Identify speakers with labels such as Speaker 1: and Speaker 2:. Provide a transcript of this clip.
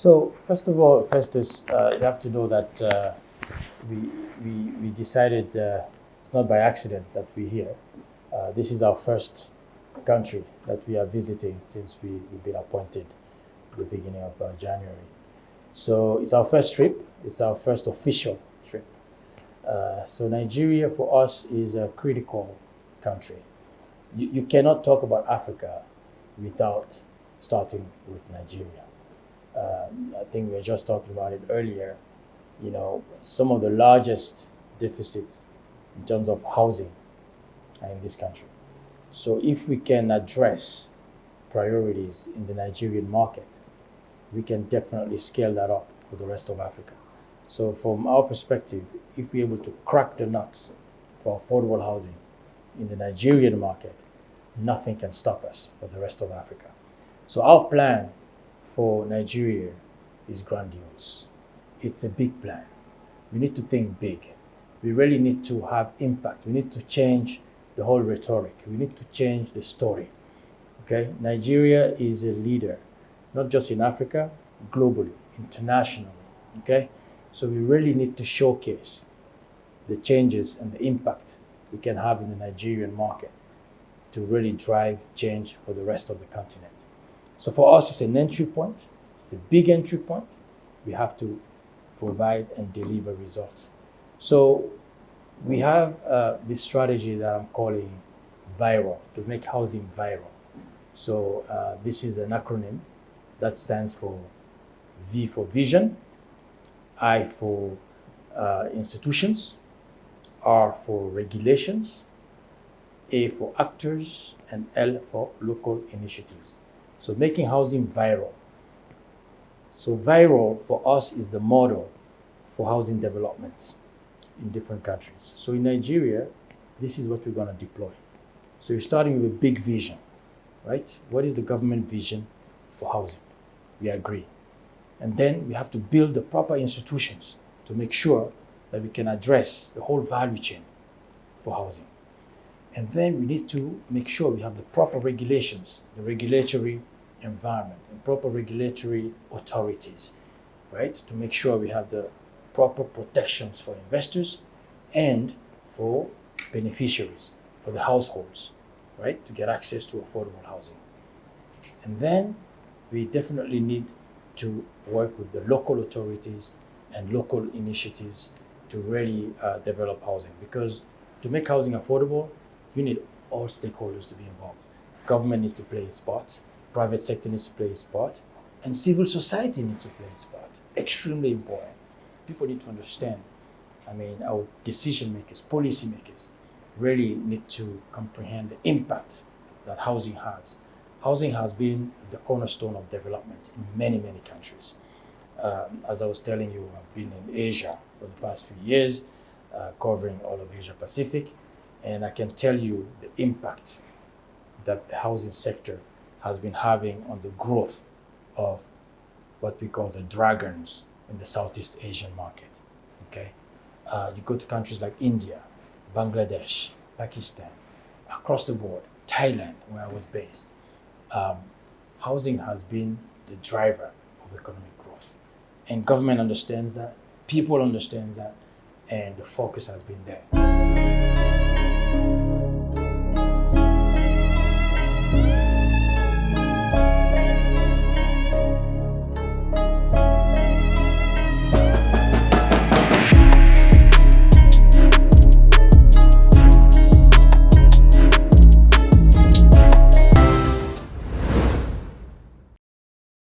Speaker 1: So first of all, Festus, you have to know that we decided it's not by accident that we're here. This is our first country that we are visiting since we've been appointed at the beginning of January. So it's our first trip. It's our first official trip. So Nigeria for us is a critical country. You cannot talk about Africa without starting with Nigeria. I think we were just talking about it earlier. You know, some of the largest deficits in terms of housing are in this country. So if we can address priorities in the Nigerian market, we can definitely scale that up for the rest of Africa. So from our perspective, if we're able to crack the nuts for affordable housing in the Nigerian market, nothing can stop us for the rest of Africa. So our plan for Nigeria is grandiose. It's a big plan. We need to think big. We really need to have impact. We need to change the whole rhetoric. We need to change the story. Okay? Nigeria is a leader, not just in Africa, globally, internationally. Okay? So we really need to showcase the changes and the impact we can have in the Nigerian market to really drive change for the rest of the continent. So for us, it's an entry point. It's a big entry point. We have to provide and deliver results. So we have this strategy that I'm calling viral, to make housing viral. So this is an acronym that stands for V for vision, I for institutions, R for regulations, A for actors, and L for local initiatives. So making housing viral. So viral for us is the model for housing development in different countries. So in Nigeria, this is what we're going to deploy. So you're starting with a big vision, right? What is the government vision for housing? We agree. And then we have to build the proper institutions to make sure that we can address the whole value chain for housing. And then we need to make sure we have the proper regulations, the regulatory environment, and proper regulatory authorities, right? To make sure we have the proper protections for investors and for beneficiaries, for the households, right? To get access to affordable housing. And then we definitely need to work with the local authorities and local initiatives to really develop housing, because to make housing affordable, you need all stakeholders to be involved. Government needs to play its part, private sector needs to play its part, and civil society needs to play its part. Extremely important. People need to understand. I mean, our decision makers, policy makers, really need to comprehend the impact that housing has. Housing has been the cornerstone of development in many, many countries. As I was telling you, I've been in Asia for the past few years, covering all of Asia Pacific, and I can tell you the impact that the housing sector has been having on the growth of what we call the dragons in the Southeast Asian market. Okay, you go to countries like India, Bangladesh, Pakistan, across the board, Thailand, where I was based. Housing has been the driver of economic growth, and government understands that, people understand that, and the focus has been there.